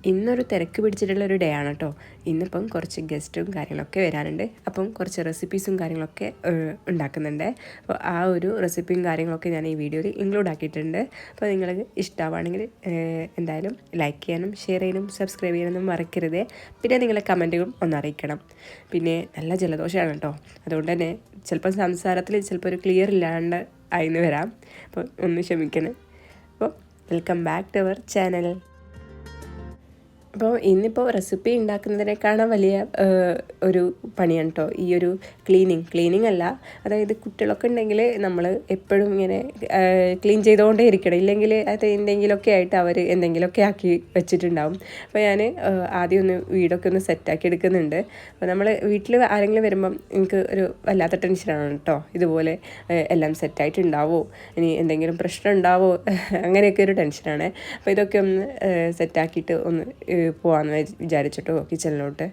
ഇന്നൊരു തിരക്ക് പിടിച്ചിട്ടുള്ളൊരു ഡേ ആണ് കേട്ടോ. ഇന്നിപ്പം കുറച്ച് ഗസ്റ്റും കാര്യങ്ങളൊക്കെ വരാനുണ്ട്. അപ്പം കുറച്ച് റെസിപ്പീസും കാര്യങ്ങളൊക്കെ ഉണ്ടാക്കുന്നുണ്ട്. അപ്പോൾ ആ ഒരു റെസിപ്പിയും കാര്യങ്ങളൊക്കെ ഞാൻ ഈ വീഡിയോയിൽ ഇൻക്ലൂഡ് ആക്കിയിട്ടുണ്ട്. അപ്പോൾ നിങ്ങൾക്ക് ഇഷ്ടമാണെങ്കിൽ എന്തായാലും ലൈക്ക് ചെയ്യാനും ഷെയർ ചെയ്യാനും സബ്സ്ക്രൈബ് ചെയ്യാനൊന്നും മറക്കരുത്. പിന്നെ നിങ്ങളെ കമൻറ്റുകളും ഒന്ന് അറിയിക്കണം. പിന്നെ നല്ല ജലദോഷമാണ് കേട്ടോ. അതുകൊണ്ട് തന്നെ ചിലപ്പോൾ സംസാരത്തിൽ ചിലപ്പോൾ ഒരു ക്ലിയർ ഇല്ലാണ്ട് ആയിന്ന് വരാം. അപ്പോൾ ഒന്ന് ക്ഷമിക്കണം. അപ്പോൾ welcome back to our channel. അപ്പോൾ ഇന്നിപ്പോൾ റെസിപ്പി ഉണ്ടാക്കുന്നതിനേക്കാളും വലിയ ഒരു പണിയാണ് കേട്ടോ ഈ ഒരു ക്ലീനിങ് അല്ല. അതായത് കുട്ടികളൊക്കെ ഉണ്ടെങ്കിൽ നമ്മൾ എപ്പോഴും ഇങ്ങനെ ക്ലീൻ ചെയ്തുകൊണ്ടേ ഇരിക്കണം. ഇല്ലെങ്കിൽ അത് എന്തെങ്കിലുമൊക്കെ ആയിട്ട് അവർ എന്തെങ്കിലുമൊക്കെ ആക്കി വെച്ചിട്ടുണ്ടാവും. അപ്പോൾ ഞാൻ ആദ്യം ഒന്ന് വീടൊക്കെ ഒന്ന് സെറ്റാക്കി എടുക്കുന്നുണ്ട്. അപ്പോൾ നമ്മൾ വീട്ടിൽ ആരെങ്കിലും വരുമ്പം എനിക്ക് ഒരു വല്ലാത്ത ടെൻഷനാണ് കേട്ടോ. ഇതുപോലെ എല്ലാം സെറ്റായിട്ടുണ്ടാവോ, ഇനി എന്തെങ്കിലും പ്രശ്നം ഉണ്ടാവോ, അങ്ങനെയൊക്കെ ഒരു ടെൻഷനാണ്. അപ്പോൾ ഇതൊക്കെ ഒന്ന് സെറ്റാക്കിയിട്ട് ഒന്ന് പോകാമെന്ന് വിചാരിച്ചിട്ടോ കിച്ചണിലോട്ട്.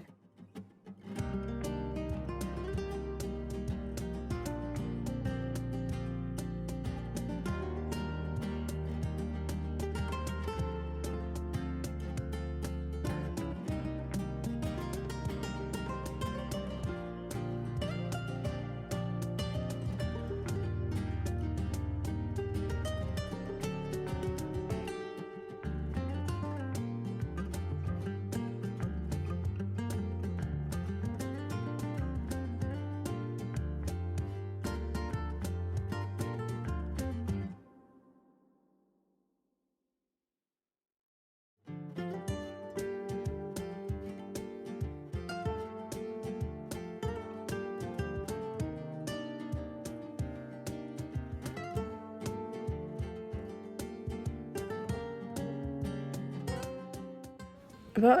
അപ്പോൾ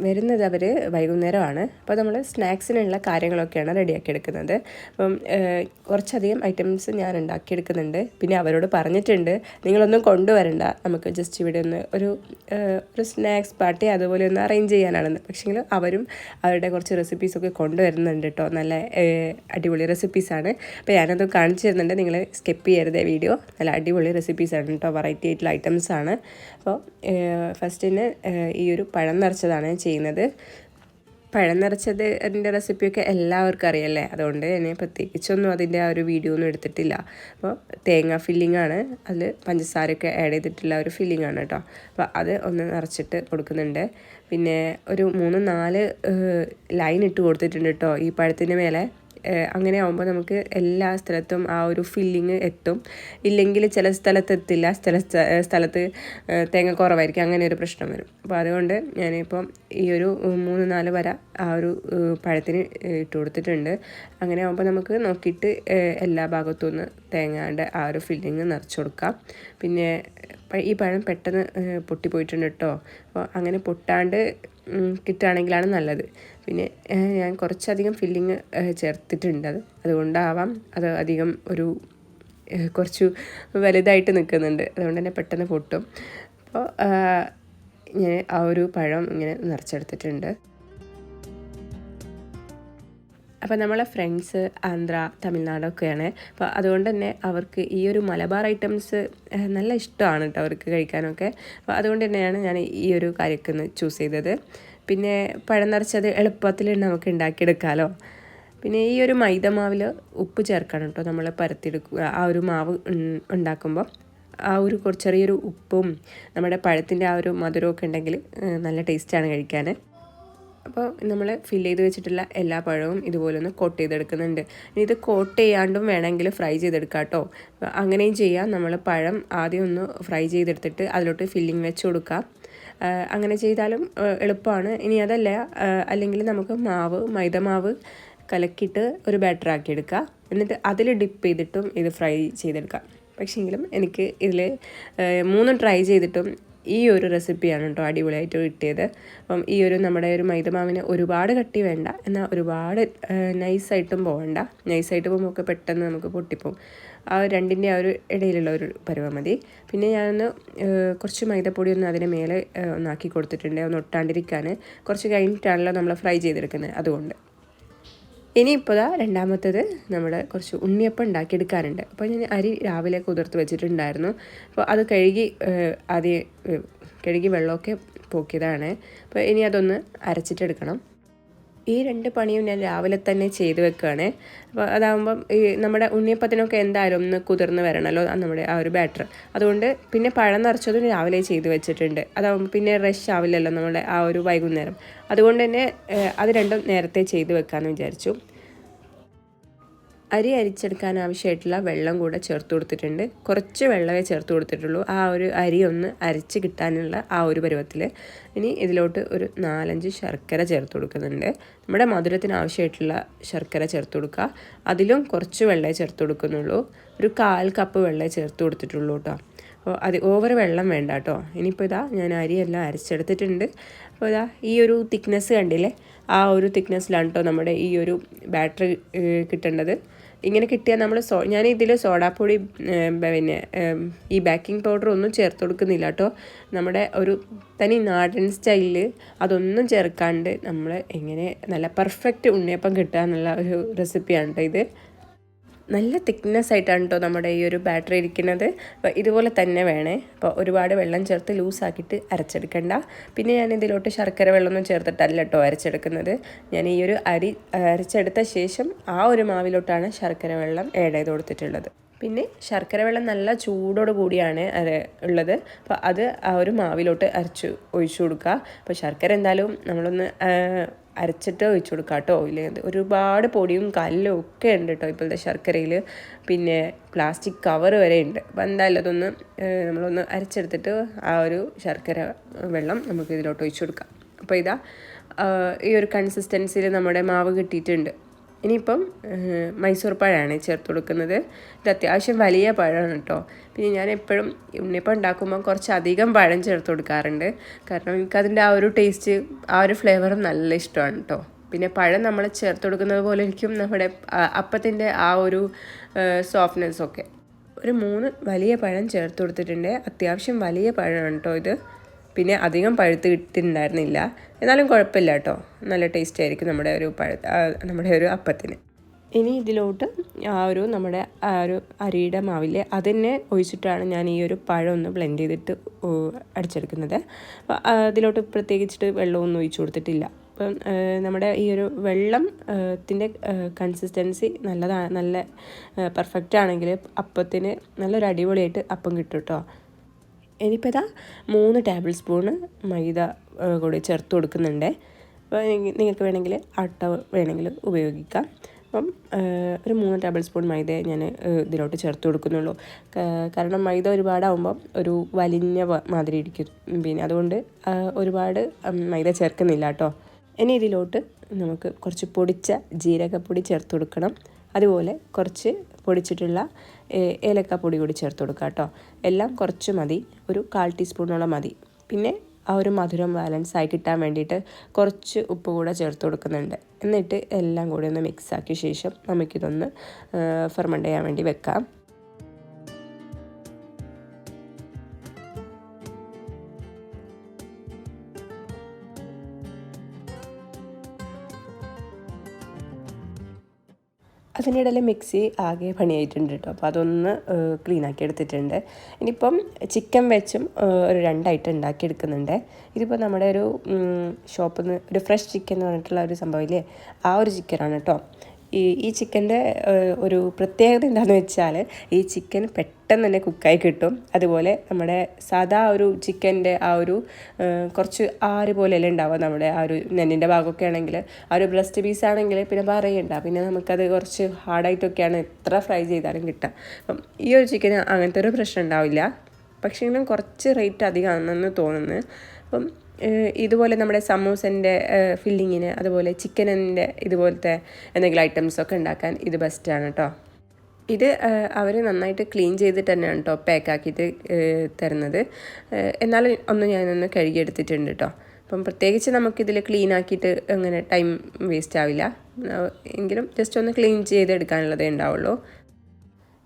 വരുന്നത് അവർ വൈകുന്നേരമാണ്. അപ്പോൾ നമ്മൾ സ്നാക്സിനുള്ള കാര്യങ്ങളൊക്കെയാണ് റെഡിയാക്കി എടുക്കുന്നത്. അപ്പം കുറച്ചധികം ഐറ്റംസ് ഞാൻ ഉണ്ടാക്കിയെടുക്കുന്നുണ്ട്. പിന്നെ അവരോട് പറഞ്ഞിട്ടുണ്ട് നിങ്ങളൊന്നും കൊണ്ടുവരണ്ട, നമുക്ക് ജസ്റ്റ് ഇവിടെ ഒന്ന് ഒരു സ്നാക്സ് പാർട്ടി അതുപോലെ ഒന്ന് അറേഞ്ച് ചെയ്യാനാണെന്ന്. പക്ഷേങ്കിൽ അവരും അവരുടെ കുറച്ച് റെസിപ്പീസൊക്കെ കൊണ്ടുവരുന്നുണ്ട് കേട്ടോ. നല്ല അടിപൊളി റെസിപ്പീസാണ്. അപ്പോൾ ഞാനത് കാണിച്ചു തരുന്നുണ്ട്, നിങ്ങൾ സ്കിപ്പ് ചെയ്യരുതേ വീഡിയോ. നല്ല അടിപൊളി റെസിപ്പീസാണ് കേട്ടോ, വെറൈറ്റി ആയിട്ടുള്ള ഐറ്റംസാണ്. അപ്പോൾ ഫസ്റ്റിന് ഈ ഒരു പഴം നിറച്ചതാണ് ചെയ്യുന്നത്. പഴം നിറച്ചത് അതിൻ്റെ റെസിപ്പിയൊക്കെ എല്ലാവർക്കും അറിയാമല്ലേ, അതുകൊണ്ട് തന്നെ പ്രത്യേകിച്ചൊന്നും അതിൻ്റെ ആ ഒരു വീഡിയോ ഒന്നും എടുത്തിട്ടില്ല. അപ്പോൾ തേങ്ങ ഫില്ലിങ്ങാണ്, അതിൽ പഞ്ചസാരയൊക്കെ ആഡ് ചെയ്തിട്ടുള്ള ഒരു ഫില്ലിങ്ങാണ് കേട്ടോ. അപ്പോൾ അത് ഒന്ന് നിറച്ചിട്ട് കൊടുക്കുന്നുണ്ട്. പിന്നെ ഒരു 3-4 ലൈൻ ഇട്ട് കൊടുത്തിട്ടുണ്ട് കേട്ടോ ഈ പഴത്തിൻ്റെ മേലെ. അങ്ങനെ ആകുമ്പോൾ നമുക്ക് എല്ലാ സ്ഥലത്തും ആ ഒരു ഫില്ലിങ് എത്തും. ഇല്ലെങ്കിൽ ചില സ്ഥലത്ത് എത്തില്ല, സ്ഥലത്ത് തേങ്ങ കുറവായിരിക്കും, അങ്ങനെ ഒരു പ്രശ്നം വരും. അപ്പോൾ അതുകൊണ്ട് ഞാനിപ്പം ഈ ഒരു 3-4 വര ആ ഒരു പഴത്തിന് ഇട്ട് കൊടുത്തിട്ടുണ്ട്. അങ്ങനെ ആകുമ്പോൾ നമുക്ക് നോക്കിയിട്ട് എല്ലാ ഭാഗത്തും ഒന്ന് തേങ്ങയുടെ ആ ഒരു ഫില്ലിങ് നിറച്ച് കൊടുക്കാം. പിന്നെ ഈ പഴം പെട്ടെന്ന് പൊട്ടിപ്പോയിട്ടുണ്ട് കേട്ടോ. അപ്പോൾ അങ്ങനെ പൊട്ടാണ്ട് കിട്ടുകയാണെങ്കിലാണ് നല്ലത്. പിന്നെ ഞാൻ കുറച്ചധികം ഫില്ലിങ് ചേർത്തിട്ടുണ്ട്, അതുകൊണ്ടാവാം അത് അധികം ഒരു കുറച്ച് വലുതായിട്ട് നിൽക്കുന്നുണ്ട്, അതുകൊണ്ട് തന്നെ പെട്ടെന്ന് പൊട്ടും. അപ്പോൾ ഞാൻ ആ ഒരു പഴം ഇങ്ങനെ നിറച്ചെടുത്തിട്ടുണ്ട്. അപ്പോൾ നമ്മളെ ഫ്രണ്ട്സ് ആന്ധ്ര, തമിഴ്നാടൊക്കെയാണ്. അപ്പോൾ അതുകൊണ്ട് തന്നെ അവർക്ക് ഈ ഒരു മലബാർ ഐറ്റംസ് നല്ല ഇഷ്ടമാണ് കേട്ടോ അവർക്ക് കഴിക്കാനൊക്കെ. അപ്പോൾ അതുകൊണ്ട് തന്നെയാണ് ഞാൻ ഈ ഒരു കാര്യമൊക്കെ ഒന്ന് ചൂസ് ചെയ്തത്. പിന്നെ പഴം നിറച്ചത് എളുപ്പത്തിൽ നമുക്ക് ഉണ്ടാക്കിയെടുക്കാമല്ലോ. പിന്നെ ഈ ഒരു മൈദമാവിൽ ഉപ്പ് ചേർക്കണം കേട്ടോ നമ്മൾ പരത്തിയെടുക്കുക. ആ ഒരു മാവ് ഉണ്ടാക്കുമ്പോൾ ആ ഒരു ചെറിയൊരു ഉപ്പും നമ്മുടെ പഴത്തിൻ്റെ ആ ഒരു മധുരമൊക്കെ ഉണ്ടെങ്കിൽ നല്ല ടേസ്റ്റാണ് കഴിക്കാൻ. അപ്പോൾ നമ്മൾ ഫില്ല് ചെയ്ത് വെച്ചിട്ടുള്ള എല്ലാ പഴവും ഇതുപോലെ ഒന്ന് കോട്ട് ചെയ്തെടുക്കുന്നുണ്ട്. ഇനി ഇത് കോട്ട് ചെയ്യാണ്ടും വേണമെങ്കിൽ ഫ്രൈ ചെയ്തെടുക്കാം കേട്ടോ. അങ്ങനെയും ചെയ്യാം. നമ്മൾ പഴം ആദ്യം ഒന്ന് ഫ്രൈ ചെയ്തെടുത്തിട്ട് അതിലോട്ട് ഫില്ലിങ് വെച്ച് കൊടുക്കാം. അങ്ങനെ ചെയ്താലും എളുപ്പമാണ്. ഇനി അതല്ല, അല്ലെങ്കിൽ നമുക്ക് മൈദമാവ് കലക്കിയിട്ട് ഒരു ബാറ്റർ ആക്കി എടുക്കുക. എന്നിട്ട് അതിൽ ഡിപ്പ് ചെയ്തിട്ടും ഇത് ഫ്രൈ ചെയ്തെടുക്കാം. പക്ഷേങ്കിലും എനിക്ക് ഇതിൽ 3 ട്രൈ ചെയ്തിട്ടും ഈ ഒരു റെസിപ്പിയാണ് കേട്ടോ അടിപൊളിയായിട്ട് കിട്ടിയത്. അപ്പം ഈ ഒരു നമ്മുടെ ഒരു മൈദമാവിന് ഒരുപാട് കട്ടി വേണ്ട, എന്നാൽ ഒരുപാട് നൈസായിട്ടും പോകണ്ട. നൈസായിട്ട് പോകുമ്പോൾ ഒക്കെ പെട്ടെന്ന് നമുക്ക് പൊട്ടിപ്പോവും. ആ രണ്ടിൻ്റെ ആ ഒരു ഇടയിലുള്ള ഒരു പരുവം മതി. പിന്നെ ഞാനൊന്ന് കുറച്ച് മൈദപ്പൊടി ഒന്ന് അതിന് മേലെ ഒന്നാക്കി കൊടുത്തിട്ടുണ്ട്, ഒന്ന് ഒട്ടാണ്ടിരിക്കാൻ. കുറച്ച് കഴിഞ്ഞിട്ടാണല്ലോ നമ്മൾ ഫ്രൈ ചെയ്തെടുക്കുന്നത്, അതുകൊണ്ട്. ഇനിയിപ്പോൾ രണ്ടാമത്തത് നമ്മൾ കുറച്ച് ഉണ്ണിയപ്പം ഉണ്ടാക്കിയെടുക്കാനുണ്ട്. അപ്പോൾ ഞാൻ അരി രാവിലെ കുതിർത്ത് വെച്ചിട്ടുണ്ടായിരുന്നു. അപ്പോൾ അത് കഴുകി വെള്ളമൊക്കെ പോക്കിയതാണ്. അപ്പോൾ ഇനി അതൊന്ന് അരച്ചിട്ടെടുക്കണം. ഈ 2 പണിയും ഞാൻ രാവിലെ തന്നെ ചെയ്ത് വെക്കുകയാണ്. അപ്പോൾ അതാകുമ്പം ഈ നമ്മുടെ ഉണ്ണിയപ്പത്തിനൊക്കെ എന്തായാലും ഒന്ന് കുതിർന്ന് വരണമല്ലോ നമ്മുടെ ആ ഒരു ബാറ്റർ. അതുകൊണ്ട് പിന്നെ പഴം നിറച്ചതും രാവിലെ ചെയ്ത് വെച്ചിട്ടുണ്ട്. അതാകുമ്പോൾ പിന്നെ റഷ് ആവില്ലല്ലോ നമ്മുടെ ആ ഒരു വൈകുന്നേരം. അതുകൊണ്ട് തന്നെ അത് രണ്ടും നേരത്തെ ചെയ്ത് വെക്കാമെന്ന് വിചാരിച്ചു. അരി അരിച്ചെടുക്കാൻ ആവശ്യമായിട്ടുള്ള വെള്ളം കൂടെ ചേർത്ത് കൊടുത്തിട്ടുണ്ട്. കുറച്ച് വെള്ളമേ ചേർത്ത് കൊടുത്തിട്ടുള്ളൂ, ആ ഒരു അരി ഒന്ന് അരച്ച് കിട്ടാനുള്ള ആ ഒരു പരുവത്തിൽ. ഇനി ഇതിലോട്ട് ഒരു 4-5 ശർക്കര ചേർത്ത് കൊടുക്കുന്നുണ്ട്. നമ്മുടെ മധുരത്തിന് ആവശ്യമായിട്ടുള്ള ശർക്കര ചേർത്ത് കൊടുക്കുക. അതിലും കുറച്ച് വെള്ളമേ ചേർത്ത് കൊടുക്കുന്നുള്ളൂ. ഒരു 1/4 കപ്പ് വെള്ളമേ ചേർത്ത് കൊടുത്തിട്ടുള്ളൂ കേട്ടോ. അപ്പോൾ ഓവർ വെള്ളം വേണ്ട കേട്ടോ. ഇനിയിപ്പോൾ ഞാൻ അരിയെല്ലാം അരച്ചെടുത്തിട്ടുണ്ട്. അപ്പോൾ ഈ ഒരു തിക്നെസ് കണ്ടില്ലേ, ആ ഒരു തിക്നെസ്സിലാണ് കേട്ടോ നമ്മുടെ ഈ ഒരു ബാറ്ററി കിട്ടേണ്ടത്. ഇങ്ങനെ കിട്ടിയാൽ നമ്മൾ ഞാൻ ഇതിൽ സോഡാപ്പൊടി പിന്നെ ഈ ബേക്കിംഗ് പൗഡർ ഒന്നും ചേർത്ത് കൊടുക്കുന്നില്ല കേട്ടോ. നമ്മുടെ ഒരു തനി നാടൻ സ്റ്റൈലിൽ അതൊന്നും ചേർക്കാണ്ട് നമ്മൾ എങ്ങനെ നല്ല പെർഫെക്റ്റ് ഉണ്ണിയപ്പം കിട്ടുക എന്നുള്ള ഒരു റെസിപ്പിയാണ് കേട്ടോ ഇത്. നല്ല തിക്നെസ് ആയിട്ടാണ് കേട്ടോ നമ്മുടെ ഈ ഒരു ബാറ്ററി ഇരിക്കുന്നത്. അപ്പോൾ ഇതുപോലെ തന്നെ വേണേ. അപ്പോൾ ഒരുപാട് വെള്ളം ചേർത്ത് ലൂസാക്കിയിട്ട് അരച്ചെടുക്കണ്ട. പിന്നെ ഞാൻ ഇതിലോട്ട് ശർക്കര വെള്ളമൊന്നും ചേർത്തിട്ടല്ല കേട്ടോ അരച്ചെടുക്കുന്നത്. ഞാൻ ഈ ഒരു അരി അരച്ചെടുത്ത ശേഷം ആ ഒരു മാവിലോട്ടാണ് ശർക്കര വെള്ളം ആഡ് ചെയ്ത് കൊടുത്തിട്ടുള്ളത്. പിന്നെ ശർക്കര വെള്ളം നല്ല ചൂടോട് കൂടിയാണ് ഉള്ളത്. അപ്പോൾ അത് ആ ഒരു മാവിലോട്ട് ഒഴിച്ചു കൊടുക്കുക. അപ്പോൾ ശർക്കര എന്തായാലും നമ്മളൊന്ന് അരച്ചിട്ട് ഒഴിച്ചു കൊടുക്കുക കേട്ടോ. ഇല്ലെങ്കിൽ ഒരുപാട് പൊടിയും കല്ലും ഒക്കെ ഉണ്ട് കേട്ടോ ഇപ്പോഴത്തെ ശർക്കരയിൽ. പിന്നെ പ്ലാസ്റ്റിക് കവർ വരെ ഉണ്ട്. അപ്പോൾ എന്തായാലും അതൊന്ന് നമ്മളൊന്ന് അരച്ചെടുത്തിട്ട് ആ ഒരു ശർക്കര വെള്ളം നമുക്ക് ഇതിലോട്ട് ഒഴിച്ചു കൊടുക്കാം. അപ്പോൾ ഈ ഒരു കൺസിസ്റ്റൻസിയിൽ നമ്മുടെ മാവ് കിട്ടിയിട്ടുണ്ട്. ഇനിയിപ്പം മൈസൂർ പഴമാണ് ചേർത്ത് കൊടുക്കുന്നത്. ഇത് അത്യാവശ്യം വലിയ പഴമാണ് കേട്ടോ. പിന്നെ ഞാൻ എപ്പോഴും ഉണ്ണിയപ്പം ഉണ്ടാക്കുമ്പോൾ കുറച്ചധികം പഴം ചേർത്ത് കൊടുക്കാറുണ്ട്. കാരണം എനിക്കതിൻ്റെ ആ ഒരു ടേസ്റ്റ്, ആ ഒരു ഫ്ലേവറും നല്ല ഇഷ്ടമാണ് കേട്ടോ. പിന്നെ പഴം നമ്മൾ ചേർത്ത് കൊടുക്കുന്നത് പോലെ ഇരിക്കും നമ്മുടെ അപ്പത്തിൻ്റെ ആ ഒരു സോഫ്റ്റ്നെസ്സൊക്കെ. ഒരു 3 വലിയ പഴം ചേർത്ത് കൊടുത്തിട്ടുണ്ട്. അത്യാവശ്യം വലിയ പഴമാണ് കേട്ടോ ഇത്. പിന്നെ അധികം പഴുത്ത് കിട്ടിയിട്ടുണ്ടായിരുന്നില്ല. എന്നാലും കുഴപ്പമില്ല കേട്ടോ, നല്ല ടേസ്റ്റ് ആയിരിക്കും നമ്മുടെ ഒരു അപ്പത്തിന്. ഇനി ഇതിലോട്ട് നമ്മുടെ ആ ഒരു അരിയുടെ മാവില്ലേ അതിനെ ഒഴിച്ചിട്ടാണ് ഞാൻ ഈ ഒരു പഴം ഒന്ന് ബ്ലെൻഡ് ചെയ്തിട്ട് അടിച്ചെടുക്കുന്നത്. അപ്പോൾ അതിലോട്ട് പ്രത്യേകിച്ചിട്ട് വെള്ളമൊന്നും ഒഴിച്ചു കൊടുത്തിട്ടില്ല. അപ്പം നമ്മുടെ ഈ ഒരു വെള്ളത്തിൻ്റെ കൺസിസ്റ്റൻസി നല്ല പെർഫെക്റ്റ് ആണെങ്കിൽ അപ്പത്തിന് നല്ലൊരു അടിപൊളിയായിട്ട് അപ്പം കിട്ടും കേട്ടോ. ഇനിയിപ്പോൾ 3 ടേബിൾ സ്പൂണ് മൈദ കൂടി ചേർത്ത് കൊടുക്കുന്നുണ്ട്. അപ്പോൾ നിങ്ങൾക്ക് വേണമെങ്കിൽ ആട്ട വേണമെങ്കിൽ ഉപയോഗിക്കാം. അപ്പം ഒരു 3 ടേബിൾ സ്പൂൺ മൈദ ഞാൻ ഇതിലോട്ട് ചേർത്ത് കൊടുക്കുന്നുള്ളൂ. കാരണം മൈദ ഒരുപാടാകുമ്പം ഒരു വലിഞ്ഞ മാതിരി ഇരിക്കും. പിന്നെ അതുകൊണ്ട് ഒരുപാട് മൈദ ചേർക്കുന്നില്ല കേട്ടോ. ഇനി ഇതിലോട്ട് നമുക്ക് കുറച്ച് പൊടിച്ച ജീരകപ്പൊടി ചേർത്ത് കൊടുക്കണം. അതുപോലെ കുറച്ച് പൊടിച്ചിട്ടുള്ള ഏലക്കാപ്പൊടി കൂടി ചേർത്ത് കൊടുക്കുക കേട്ടോ. എല്ലാം കുറച്ച് മതി, ഒരു 1/4 ടീസ്പൂണോളം മതി. പിന്നെ ആ ഒരു മധുരം ബാലൻസ് ആയി കിട്ടാൻ വേണ്ടിയിട്ട് കുറച്ച് ഉപ്പ് കൂടെ ചേർത്ത് കൊടുക്കുന്നുണ്ട്. എന്നിട്ട് എല്ലാം കൂടി ഒന്ന് മിക്സ് ആക്കിയ ശേഷം നമുക്കിതൊന്ന് ഫെർമെൻ്റ് ചെയ്യാൻ വേണ്ടി വെക്കാം. അതിനിടയിൽ മിക്സി ആകെ പണിയായിട്ടുണ്ട് കേട്ടോ. അപ്പോൾ അതൊന്ന് ക്ലീനാക്കി എടുത്തിട്ടുണ്ട്. ഇനിയിപ്പം ചിക്കൻ വെച്ചും ഒരു 2 ഐറ്റം ഉണ്ടാക്കിയെടുക്കുന്നുണ്ട്. ഇതിപ്പോൾ നമ്മുടെ ഒരു ഷോപ്പിൽ നിന്ന് ഒരു ഫ്രഷ് ചിക്കൻ എന്ന് പറഞ്ഞിട്ടുള്ള ഒരു സംഭവമില്ലേ, ആ ഒരു ചിക്കനാണ് കേട്ടോ. ഈ ചിക്കൻ്റെ ഒരു പ്രത്യേകത എന്താണെന്ന് വെച്ചാൽ ഈ ചിക്കൻ പെട്ടെന്ന് തന്നെ കുക്കായി കിട്ടും. അതുപോലെ നമ്മുടെ സാധാ ഒരു ചിക്കൻ്റെ ആ ഒരു കുറച്ച് ആര് പോലെയല്ലേ ഉണ്ടാവുക നമ്മുടെ ആ ഒരു നെല്ലിൻ്റെ ഭാഗമൊക്കെ ആണെങ്കിൽ, ആ ഒരു ബ്രസ്റ്റ് പീസ് ആണെങ്കിൽ പിന്നെ പറയണ്ട, പിന്നെ നമുക്കത് കുറച്ച് ഹാർഡായിട്ടൊക്കെയാണ് എത്ര ഫ്രൈ ചെയ്താലും കിട്ടുക. അപ്പം ഈ ഒരു ചിക്കന് അങ്ങനത്തെ ഒരു പ്രശ്നം ഉണ്ടാവില്ല. പക്ഷേ ഇങ്ങനെ കുറച്ച് റേറ്റ് അധികമാണെന്ന് തോന്നുന്നു. അപ്പം ഇതുപോലെ നമ്മുടെ സമൂസൻ്റെ ഫില്ലിങ്ങിന് അതുപോലെ ചിക്കനിൻ്റെ ഇതുപോലത്തെ എന്തെങ്കിലും ഐറ്റംസൊക്കെ ഉണ്ടാക്കാൻ ഇത് ബെസ്റ്റാണ് കേട്ടോ. ഇത് അവർ നന്നായിട്ട് ക്ലീൻ ചെയ്തിട്ട് തന്നെയാണ് കേട്ടോ പാക്കാക്കിയിട്ട് തരുന്നത്. എന്നാലും ഞാനൊന്ന് കഴുകിയെടുത്തിട്ടുണ്ട് കേട്ടോ. അപ്പം പ്രത്യേകിച്ച് നമുക്കിതിൽ ക്ലീൻ ആക്കിയിട്ട് അങ്ങനെ ടൈം വേസ്റ്റ് ആവില്ല. എങ്കിലും ജസ്റ്റ് ഒന്ന് ക്ലീൻ ചെയ്തെടുക്കാനുള്ളതേ ഉണ്ടാവുള്ളൂ.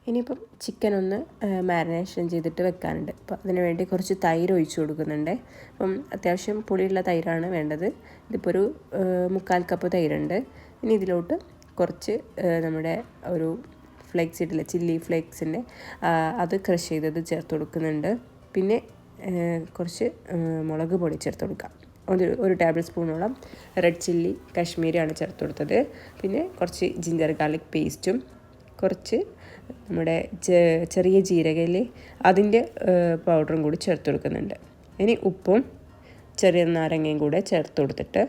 ഇനിയിപ്പം ചിക്കൻ ഒന്ന് മാരിനേഷൻ ചെയ്തിട്ട് വെക്കാനുണ്ട്. അപ്പോൾ അതിന് വേണ്ടി കുറച്ച് തൈര് ഒഴിച്ചു കൊടുക്കുന്നുണ്ട്. അപ്പം അത്യാവശ്യം പുളിയുള്ള തൈരാണ് വേണ്ടത്. ഇതിപ്പോൾ ഒരു 3/4 കപ്പ് തൈരുണ്ട്. ഇനി ഇതിലോട്ട് കുറച്ച് നമ്മുടെ ഒരു ഫ്ലേക്സ് ഇട്ടില്ല, ചില്ലി ഫ്ലേക്സിൻ്റെ അത് ക്രഷ് ചെയ്തത് ചേർത്ത് കൊടുക്കുന്നുണ്ട്. പിന്നെ കുറച്ച് മുളക് പൊടി ചേർത്ത് കൊടുക്കാം. ഒരു ടേബിൾ സ്പൂണോളം റെഡ് ചില്ലി കാശ്മീരിയാണ് ചേർത്ത് കൊടുത്തത്. പിന്നെ കുറച്ച് ജിഞ്ചർ ഗാർലിക് പേസ്റ്റും കുറച്ച് നമ്മുടെ ചെറിയ ജീരകയിലെ അതിൻ്റെ പൗഡറും കൂടി ചേർത്ത് കൊടുക്കുന്നുണ്ട്. ഇനി ഉപ്പും ചെറിയ നാരങ്ങയും കൂടെ ചേർത്ത് കൊടുത്തിട്ട്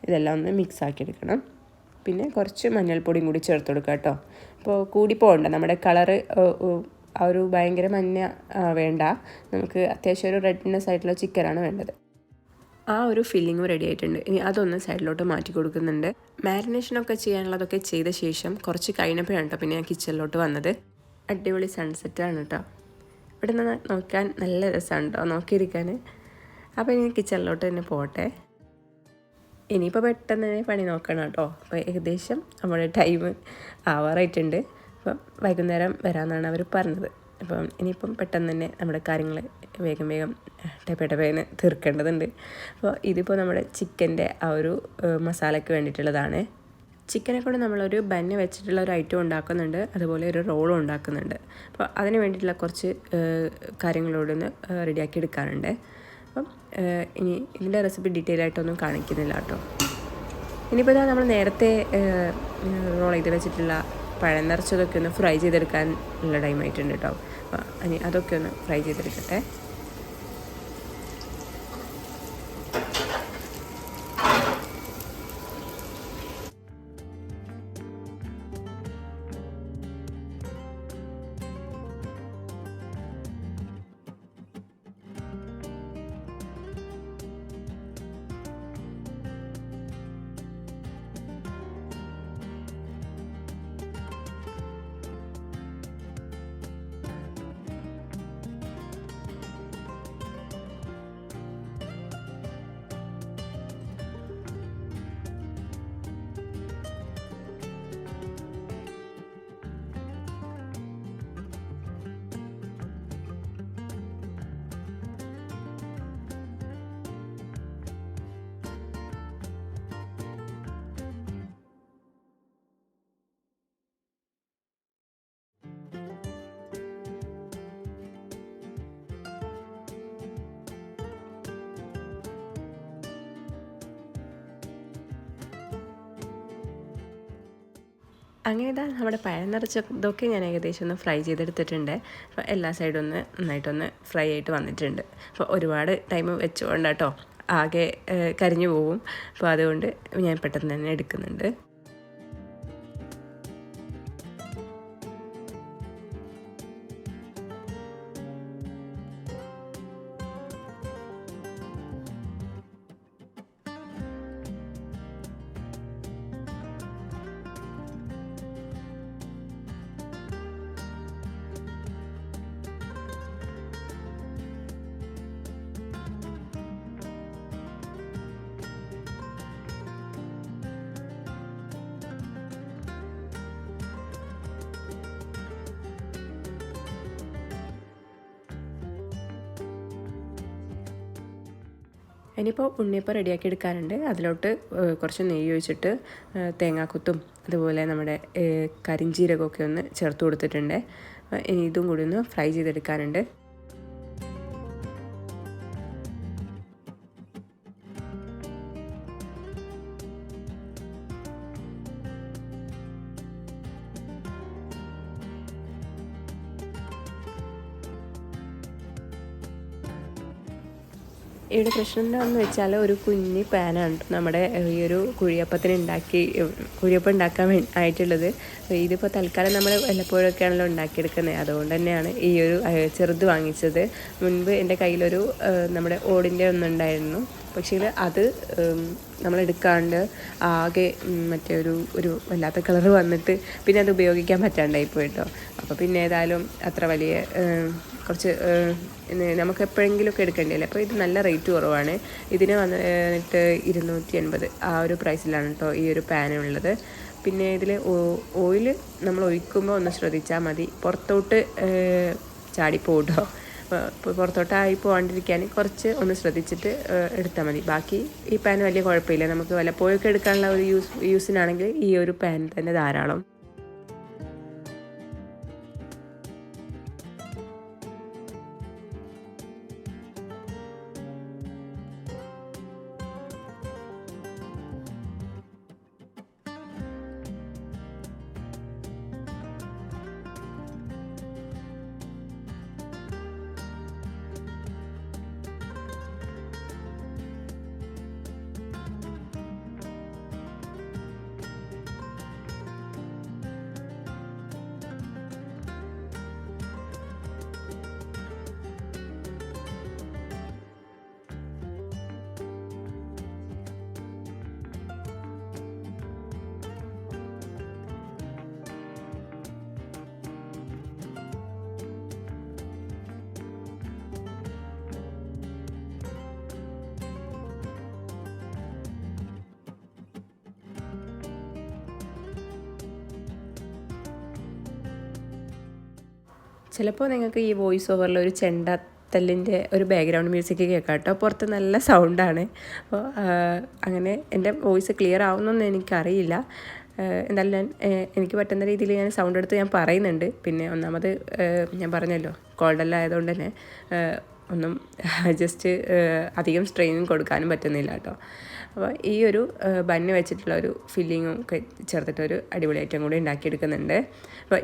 ഇതെല്ലാം ഒന്ന് മിക്സ് ആക്കി എടുക്കണം. പിന്നെ കുറച്ച് മഞ്ഞൾപ്പൊടിയും കൂടി ചേർത്ത് കൊടുക്കുക കേട്ടോ. അപ്പോൾ കൂടി പോകണ്ട, നമ്മുടെ കളറ് ആ ഒരു ഭയങ്കര മഞ്ഞ വേണ്ട, നമുക്ക് അത്യാവശ്യം ഒരു റെഡ്നെസ് ആയിട്ടുള്ള ചിക്കനാണ് വേണ്ടത്. ആ ഒരു ഫില്ലിങ്ങും റെഡി ആയിട്ടുണ്ട്. ഇനി അതൊന്ന് സൈഡിലോട്ട് മാറ്റി കൊടുക്കുന്നുണ്ട്. മാരിനേഷനൊക്കെ ചെയ്യാനുള്ളതൊക്കെ ചെയ്ത ശേഷം കുറച്ച് കഴിഞ്ഞപ്പോഴാണ് കേട്ടോ പിന്നെ ഞാൻ കിച്ചണിലോട്ട് വന്നത്. അടിപൊളി സൺസെറ്റാണ് കേട്ടോ. ഇവിടെ നിന്ന് നോക്കാൻ നല്ല രസമാണ് കേട്ടോ നോക്കിയിരിക്കാൻ. അപ്പോൾ ഇനി കിച്ചണിലോട്ട് തന്നെ പോട്ടെ. ഇനിയിപ്പോൾ പെട്ടെന്ന് തന്നെ പണി നോക്കണം കേട്ടോ. അപ്പോൾ ഏകദേശം നമ്മുടെ ടൈം ആവാറായിട്ടുണ്ട്. അപ്പം വൈകുന്നേരം വരാമെന്നാണ് അവർ പറഞ്ഞത്. അപ്പം ഇനിയിപ്പം പെട്ടെന്ന് തന്നെ നമ്മുടെ കാര്യങ്ങൾ വേഗം ടപ്പേന്ന് തീർക്കേണ്ടതുണ്ട്. അപ്പോൾ ഇതിപ്പോൾ നമ്മുടെ ചിക്കൻ്റെ ആ ഒരു മസാലയ്ക്ക് വേണ്ടിയിട്ടുള്ളതാണ്. ചിക്കനെ കൊണ്ട് നമ്മളൊരു ബന്ന് വെച്ചിട്ടുള്ള ഒരു ഐറ്റം ഉണ്ടാക്കുന്നുണ്ട്, അതുപോലെ ഒരു റോളും ഉണ്ടാക്കുന്നുണ്ട്. അപ്പോൾ അതിന് വേണ്ടിയിട്ടുള്ള കുറച്ച് കാര്യങ്ങളോടൊന്ന് റെഡിയാക്കി എടുക്കാനുണ്ട്. അപ്പം ഇനി ഇതിൻ്റെ റെസിപ്പി ഡീറ്റെയിൽ ആയിട്ടൊന്നും കാണിക്കുന്നില്ല കേട്ടോ. ഇനിയിപ്പോൾ ഇതാ നമ്മൾ നേരത്തെ റോൾ ചെയ്ത് വെച്ചിട്ടുള്ള പഴം നിറച്ചതൊക്കെ ഒന്ന് ഫ്രൈ ചെയ്തെടുക്കാൻ ഉള്ള ടൈം ആയിട്ടുണ്ട് കേട്ടോ. അപ്പോൾ ഇനി അതൊക്കെ ഒന്ന് ഫ്രൈ ചെയ്തെടുക്കട്ടെ. അങ്ങനെ ഇതാ നമ്മുടെ പഴം നിറച്ചതൊക്കെ ഞാൻ ഏകദേശം ഒന്ന് ഫ്രൈ ചെയ്തെടുത്തിട്ടുണ്ട്. അപ്പോൾ എല്ലാ സൈഡും ഒന്ന് നന്നായിട്ടൊന്ന് ഫ്രൈ ആയിട്ട് വന്നിട്ടുണ്ട്. അപ്പോൾ ഒരുപാട് ടൈം വെച്ചുകൊണ്ട് കേട്ടോ ആകെ കരിഞ്ഞു പോവും. അപ്പോൾ അതുകൊണ്ട് ഞാൻ പെട്ടെന്ന് തന്നെ എടുക്കുന്നുണ്ട്. ഇനിയിപ്പോൾ ഉണ്ണിയപ്പം റെഡിയാക്കി എടുക്കാനുണ്ട്. അതിലോട്ട് കുറച്ച് നെയ്യ് ഒഴിച്ചിട്ട് തേങ്ങാക്കൊത്തും അതുപോലെ നമ്മുടെ കരിഞ്ജീരകമൊക്കെ ഒന്ന് ചേർത്ത് കൊടുത്തിട്ടുണ്ട്. ഇനി ഇതും കൂടി ഒന്ന് ഫ്രൈ ചെയ്തെടുക്കാനുണ്ട്. ഇവിടെ പ്രശ്നം എന്താണെന്ന് വെച്ചാൽ ഒരു കുഞ്ഞ് പാനാണ് നമ്മുടെ ഈ ഒരു കുഴിയപ്പം ഉണ്ടാക്കാൻ ആയിട്ടുള്ളത്. ഇതിപ്പോൾ തൽക്കാലം നമ്മൾ വല്ലപ്പോഴൊക്കെയാണല്ലോ ഉണ്ടാക്കിയെടുക്കുന്നത്. അതുകൊണ്ട് തന്നെയാണ് ഈ ഒരു ചെറുത് വാങ്ങിച്ചത്. മുൻപ് എൻ്റെ കയ്യിലൊരു നമ്മുടെ ഓടിൻ്റെ ഒന്നുണ്ടായിരുന്നു. പക്ഷേ അത് നമ്മളെടുക്കാണ്ട് ആകെ മറ്റേ ഒരു വല്ലാത്ത കളറ് വന്നിട്ട് പിന്നെ അത് ഉപയോഗിക്കാൻ പറ്റാണ്ടായി പോയിട്ടോ. അപ്പോൾ പിന്നെ ഏതായാലും അത്ര വലിയ കുറച്ച് നമുക്ക് എപ്പോഴെങ്കിലുമൊക്കെ എടുക്കേണ്ടതല്ലേ. അപ്പോൾ ഇത് നല്ല റേറ്റ് കുറവാണ്. ഇതിന് വന്നിട്ട് 280 ആ ഒരു പ്രൈസിലാണ് കേട്ടോ ഈ ഒരു പാനുള്ളത്. പിന്നെ ഇതിൽ ഓയിൽ നമ്മൾ ഒഴിക്കുമ്പോൾ ഒന്ന് ശ്രദ്ധിച്ചാൽ മതി, പുറത്തോട്ട് ചാടിപ്പോട്ടോ. അപ്പോൾ പുറത്തോട്ടായി പോകാണ്ടിരിക്കാൻ കുറച്ച് ഒന്ന് ശ്രദ്ധിച്ചിട്ട് എടുത്താൽ മതി. ബാക്കി ഈ പാൻ വലിയ കുഴപ്പമില്ല. നമുക്ക് വല്ലപ്പോഴൊക്കെ എടുക്കാനുള്ള ഒരു യൂസിനാണെങ്കിൽ ഈ ഒരു പാൻ തന്നെ ധാരാളം. ചിലപ്പോൾ നിങ്ങൾക്ക് ഈ വോയിസ് ഓവറിൽ ഒരു ചെണ്ടത്തല്ലിൻ്റെ ഒരു ബാക്ക്ഗ്രൗണ്ട് മ്യൂസിക് കേൾക്കാം കേട്ടോ. പുറത്ത് നല്ല സൗണ്ടാണ്. അപ്പോൾ അങ്ങനെ എൻ്റെ വോയിസ് ക്ലിയർ ആവുന്നൊന്നും എനിക്കറിയില്ല. എന്തായാലും എനിക്ക് പറ്റുന്ന രീതിയിൽ ഞാൻ സൗണ്ട് എടുത്ത് ഞാൻ പറയുന്നുണ്ട്. പിന്നെ ഒന്നാമത് ഞാൻ പറഞ്ഞല്ലോ കോൾഡെല്ലാം ആയതുകൊണ്ട് തന്നെ ഒന്നും ജസ്റ്റ് അധികം സ്ട്രെയിനും കൊടുക്കാനും പറ്റുന്നില്ല കേട്ടോ. അപ്പോൾ ഈ ഒരു ബന്ന് വെച്ചിട്ടുള്ള ഒരു ഫില്ലിങ്ങും ഒക്കെ ചേർത്തിട്ടൊരു അടിപൊളി ഐറ്റം കൂടി ഉണ്ടാക്കിയെടുക്കുന്നുണ്ട്. അപ്പോൾ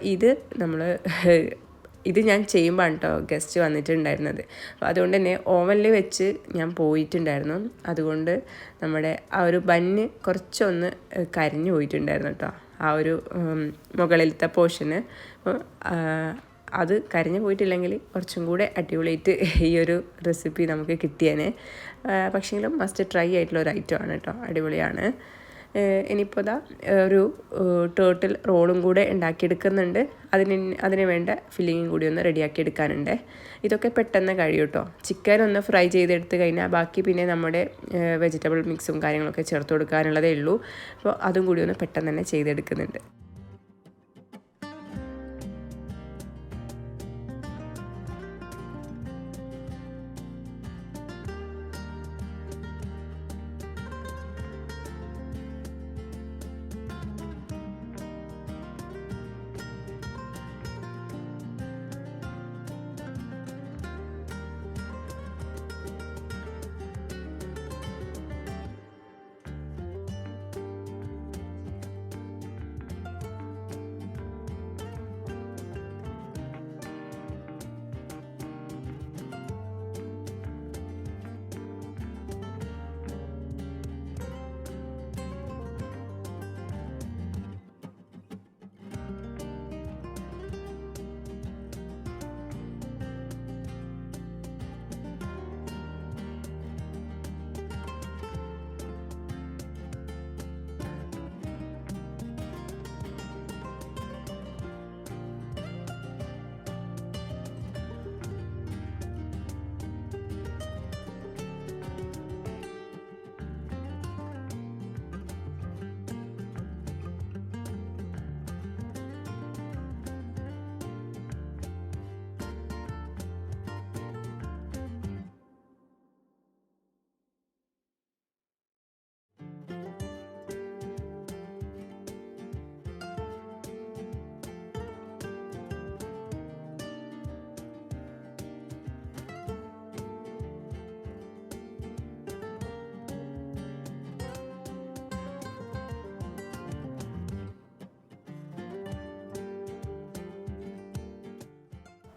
ഇത് ഞാൻ ചെയ്യുമ്പോൾ കേട്ടോ ഗസ്റ്റ് വന്നിട്ടുണ്ടായിരുന്നത്. അപ്പോൾ അതുകൊണ്ട് തന്നെ ഓവനിൽ വെച്ച് ഞാൻ പോയിട്ടുണ്ടായിരുന്നു. അതുകൊണ്ട് നമ്മുടെ ആ ഒരു ബന്ന് കുറച്ചൊന്ന് കരിഞ്ഞു പോയിട്ടുണ്ടായിരുന്നു കേട്ടോ, ആ ഒരു മുകളിലത്തെ പോർഷന്. അപ്പോൾ അത് കരിഞ്ഞു പോയിട്ടില്ലെങ്കിൽ കുറച്ചും കൂടെ അടിപൊളിയായിട്ട് ഈ ഒരു റെസിപ്പി നമുക്ക് കിട്ടിയേനെ. പക്ഷേങ്കിലും മസ്റ്റ് ട്രൈ ആയിട്ടുള്ള ഒരു ഐറ്റമാണ് കേട്ടോ, അടിപൊളിയാണ്. ഇനിയിപ്പോൾ ഒരു ടേർട്ടിൽ റോളും കൂടെ ഉണ്ടാക്കിയെടുക്കുന്നുണ്ട്. അതിന് വേണ്ട ഫില്ലിങ്ങും കൂടി ഒന്ന് റെഡിയാക്കി എടുക്കാനുണ്ട്. ഇതൊക്കെ പെട്ടെന്ന് കഴിയും കേട്ടോ. ചിക്കൻ ഒന്ന് ഫ്രൈ ചെയ്തെടുത്ത് കഴിഞ്ഞാൽ ബാക്കി പിന്നെ നമ്മുടെ വെജിറ്റബിൾ മിക്സും കാര്യങ്ങളൊക്കെ ചേർത്ത് കൊടുക്കാനുള്ളതേ ഉള്ളൂ. അപ്പോൾ അതും കൂടി ഒന്ന് പെട്ടെന്ന് തന്നെ ചെയ്തെടുക്കുന്നുണ്ട്.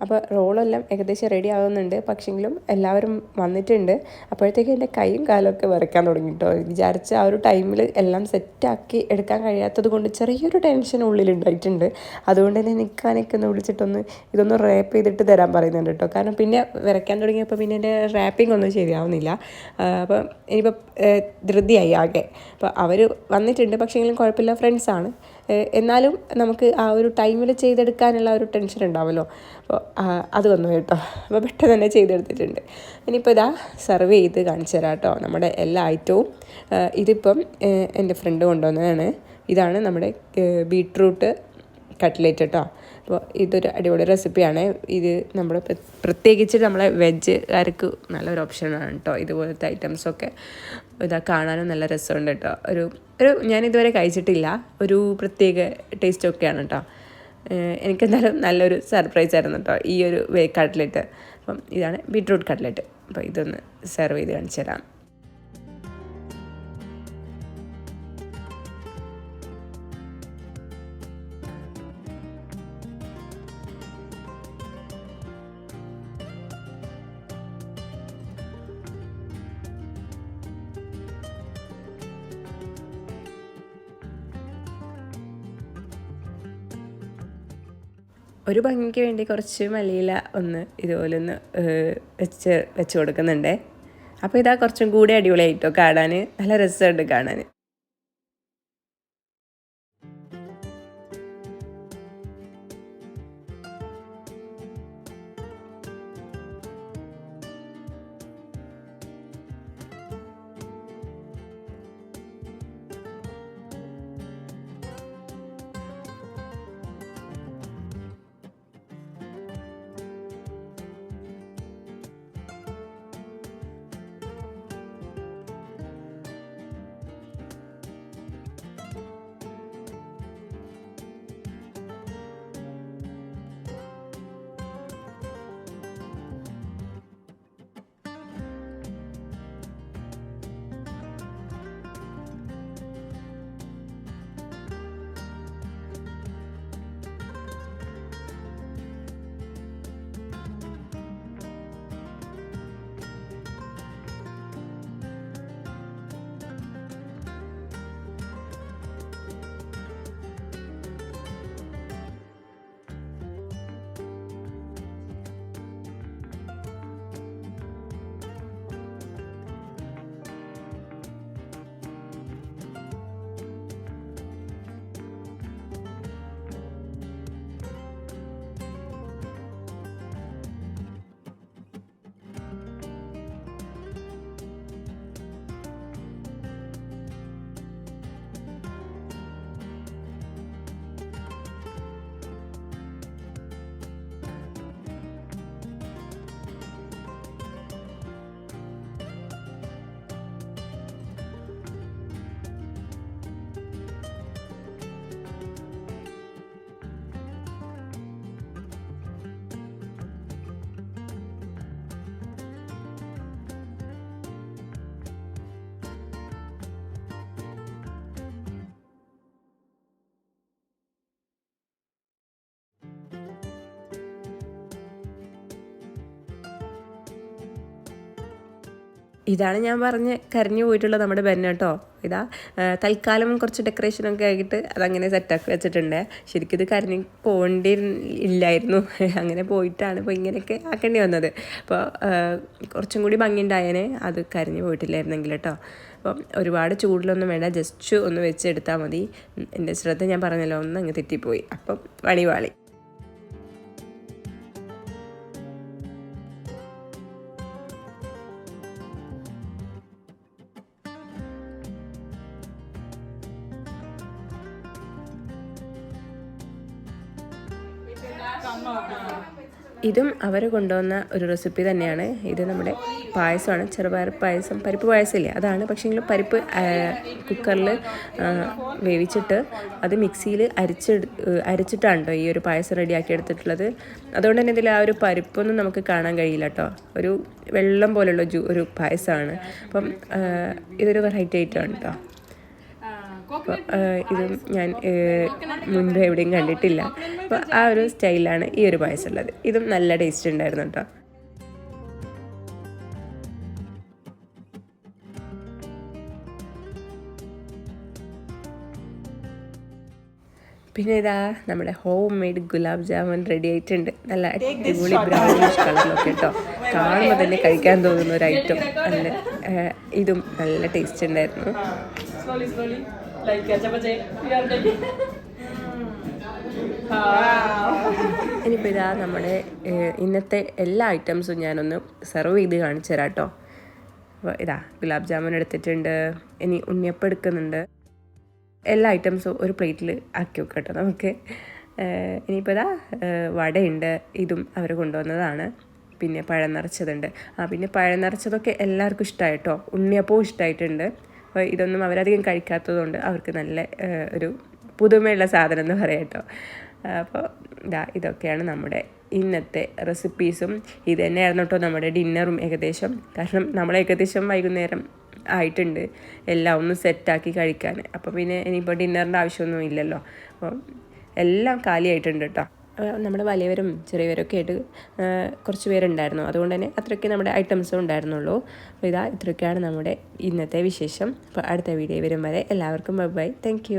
അപ്പോൾ റോളെല്ലാം ഏകദേശം റെഡി ആവുന്നുണ്ട്. പക്ഷെങ്കിലും എല്ലാവരും വന്നിട്ടുണ്ട്. അപ്പോഴത്തേക്ക് എൻ്റെ കൈയും കാലമൊക്കെ വിറയ്ക്കാൻ തുടങ്ങി കേട്ടോ. വിചാരിച്ച ആ ഒരു ടൈമിൽ എല്ലാം സെറ്റാക്കി എടുക്കാൻ കഴിയാത്തത് കൊണ്ട് ചെറിയൊരു ടെൻഷൻ ഉള്ളിലുണ്ടായിട്ടുണ്ട്. അതുകൊണ്ട് തന്നെ നിൽക്കാനൊക്കെ ഒന്ന് വിളിച്ചിട്ടൊന്ന് ഇതൊന്ന് റാപ്പ് ചെയ്തിട്ട് തരാൻ പറയുന്നുണ്ട് കേട്ടോ. കാരണം പിന്നെ വിറയ്ക്കാൻ തുടങ്ങിയപ്പോൾ പിന്നെ എൻ്റെ റാപ്പിംഗ് ഒന്നും ശരിയാവുന്നില്ല. അപ്പോൾ ഇനിയിപ്പോൾ ധൃതിയായി ആകെ. അപ്പോൾ അവർ വന്നിട്ടുണ്ട്, പക്ഷേങ്കിലും കുഴപ്പമില്ല, ഫ്രണ്ട്സാണ്. എന്നാലും നമുക്ക് ആ ഒരു ടൈമിൽ ചെയ്തെടുക്കാനുള്ള ഒരു ടെൻഷൻ ഉണ്ടാവുമല്ലോ. അപ്പോൾ അത് വന്നു കേട്ടോ. അപ്പോൾ പെട്ടെന്ന് തന്നെ ചെയ്തെടുത്തിട്ടുണ്ട്. ഇനിയിപ്പോൾ ഇതാ സെർവ് ചെയ്ത് കാണിച്ചു തരാം കേട്ടോ നമ്മുടെ എല്ലാ ഐറ്റവും. ഇതിപ്പം എൻ്റെ ഫ്രണ്ട് കൊണ്ടുവന്നതാണ്. ഇതാണ് നമ്മുടെ ബീട്രൂട്ട് കട്ട്ലേറ്റ് കേട്ടോ. അപ്പോൾ ഇതൊരു അടിപൊളി റെസിപ്പിയാണ്. ഇത് നമ്മൾ പ്രത്യേകിച്ച് നമ്മളെ വെജ്ജുകാർക്ക് നല്ലൊരു ഓപ്ഷനാണ് കേട്ടോ. ഇതുപോലത്തെ ഐറ്റംസൊക്കെ ഇതാ കാണാനും നല്ല രസമുണ്ട് കേട്ടോ. ഒരു ഞാനിതുവരെ കഴിച്ചിട്ടില്ല, ഒരു പ്രത്യേക ടേസ്റ്റൊക്കെയാണ് കേട്ടോ. എനിക്കെന്തായാലും നല്ലൊരു സർപ്രൈസ് ആയിരുന്നു കേട്ടോ ഈ ഒരു കട്ട്ലറ്റ്. അപ്പം ഇതാണ് ബീട്രൂട്ട് കട്ട്ലറ്റ്. അപ്പോൾ ഇതൊന്ന് സെർവ് ചെയ്ത് കാണിച്ചു തരാം. ഒരു ഭംഗിക്ക് വേണ്ടി കുറച്ച് മല്ലിയില ഇതുപോലെ വെച്ച് കൊടുക്കുന്നുണ്ട്. അപ്പോൾ ഇതാ കുറച്ചും കൂടി അടിപൊളിയായിട്ടോ കാണാൻ, നല്ല രസമുണ്ട് കാണാൻ. ഇതാണ് ഞാൻ പറഞ്ഞ് കരിഞ്ഞു പോയിട്ടുള്ള നമ്മുടെ ബെന്ന കേട്ടോ. ഇതാ തൽക്കാലം കുറച്ച് ഡെക്കറേഷനൊക്കെ ആയിട്ട് അതങ്ങനെ സെറ്റാക്കി വെച്ചിട്ടുണ്ട്. ശരിക്കും ഇത് കരിഞ്ഞ് പോകേണ്ടി ഇല്ലായിരുന്നു, അങ്ങനെ പോയിട്ടാണ് ഇപ്പോൾ ഇങ്ങനെയൊക്കെ ആക്കേണ്ടി വന്നത്. അപ്പോൾ കുറച്ചും കൂടി ഭംഗിയുണ്ടായേനെ അത് കരിഞ്ഞു പോയിട്ടില്ലായിരുന്നെങ്കിൽ കേട്ടോ. അപ്പം ഒരുപാട് ചൂടിലൊന്നും വേണ്ട, ജസ്റ്റ് ഒന്ന് വെച്ചെടുത്താൽ മതി. എൻ്റെ ശ്രദ്ധ ഞാൻ പറഞ്ഞല്ലോ അങ്ങ് തെറ്റിപ്പോയി, അപ്പം വണിവാളി. ഇതും അവർ കൊണ്ടുവന്ന ഒരു റെസിപ്പി തന്നെയാണ്. ഇത് നമ്മുടെ പായസമാണ്, ചെറുപയർ പായസം, പരിപ്പ് പായസമില്ലേ അതാണ്. പക്ഷേങ്കിൽ പരിപ്പ് കുക്കറിൽ വേവിച്ചിട്ട് അത് മിക്സിയിൽ അരിച്ചിട്ടാണ് കേട്ടോ ഈ ഒരു പായസം റെഡിയാക്കി എടുത്തിട്ടുള്ളത്. അതുകൊണ്ട് തന്നെ ഇതിൽ ആ ഒരു പരിപ്പൊന്നും നമുക്ക് കാണാൻ കഴിയില്ല കേട്ടോ. ഒരു വെള്ളം പോലുള്ള ഒരു പായസമാണ്. അപ്പം ഇതൊരു വെറൈറ്റി ഐറ്റമാണ് കേട്ടോ. അപ്പോൾ ഇതും ഞാൻ മുൻപ് എവിടെയും കണ്ടിട്ടില്ല. അപ്പോൾ ആ ഒരു സ്റ്റൈലാണ് ഈ ഒരു പായസം ഉള്ളത്. ഇതും നല്ല ടേസ്റ്റ് ഉണ്ടായിരുന്നു കേട്ടോ. പിന്നെ ഇതാ നമ്മുടെ home made gulab jamun ready ആയിട്ടുണ്ട്. നല്ല അടിപൊളി ബ്രൗണിഷ് കളറിലൊക്കെ കേട്ടോ. കാണുമ്പോൾ തന്നെ കഴിക്കാൻ തോന്നുന്ന ഒരു ഐറ്റം. നല്ല ഇതും നല്ല ടേസ്റ്റ് ഉണ്ടായിരുന്നു. ഇനിയിപ്പോൾ ഇതാ നമ്മുടെ ഇന്നത്തെ എല്ലാ ഐറ്റംസും ഞാനൊന്ന് സെർവ് ചെയ്ത് കാണിച്ചു തരാം കേട്ടോ. അപ്പോൾ ഇതാ ഗുലാബ് ജാമുൻ എടുത്തിട്ടുണ്ട്, ഇനി ഉണ്ണിയപ്പം എടുക്കുന്നുണ്ട്. എല്ലാ ഐറ്റംസും ഒരു പ്ലേറ്റിൽ ആക്കി വെക്കാം കേട്ടോ നമുക്ക്. ഇനിയിപ്പോൾ ഇതാ വടയുണ്ട്, ഇതും അവർ കൊണ്ടുവന്നതാണ്. പിന്നെ പഴം നിറച്ചതുണ്ട്. പിന്നെ പഴം നിറച്ചതൊക്കെ എല്ലാവർക്കും ഇഷ്ടമായിട്ടോ. ഉണ്ണിയപ്പവും ഇഷ്ടമായിട്ടുണ്ട്. അപ്പോൾ ഇതൊന്നും അവരധികം കഴിക്കാത്തതുകൊണ്ട് അവർക്ക് നല്ല ഒരു പുതുമയുള്ള സാധനം എന്ന് പറയാം കേട്ടോ. അപ്പോൾ ഇതൊക്കെയാണ് നമ്മുടെ ഇന്നത്തെ റെസിപ്പീസും. ഇത് തന്നെയായിരുന്നു കേട്ടോ നമ്മുടെ ഡിന്നറും ഏകദേശം. കാരണം നമ്മൾ ഏകദേശം വൈകുന്നേരം ആയിട്ടുണ്ട് എല്ലാം ഒന്ന് സെറ്റാക്കി കഴിക്കാൻ. അപ്പോൾ പിന്നെ ഇനിയിപ്പോൾ ഡിന്നറിൻ്റെ ആവശ്യമൊന്നും ഇല്ലല്ലോ. അപ്പോൾ എല്ലാം കാലിയായിട്ടുണ്ട് കേട്ടോ. നമ്മുടെ വലിയവരും ചെറിയവരൊക്കെ ആയിട്ട് കുറച്ച് പേരുണ്ടായിരുന്നു. അതുകൊണ്ട് തന്നെ അത്രയ്ക്ക് നമ്മുടെ ഐറ്റംസും ഉണ്ടായിരുന്നുള്ളൂ. അപ്പോൾ ഇത്രയൊക്കെയാണ് നമ്മുടെ ഇന്നത്തെ വിശേഷം. അപ്പോൾ അടുത്ത വീഡിയോ വരും വരെ എല്ലാവർക്കും ബൈ ബൈ. താങ്ക്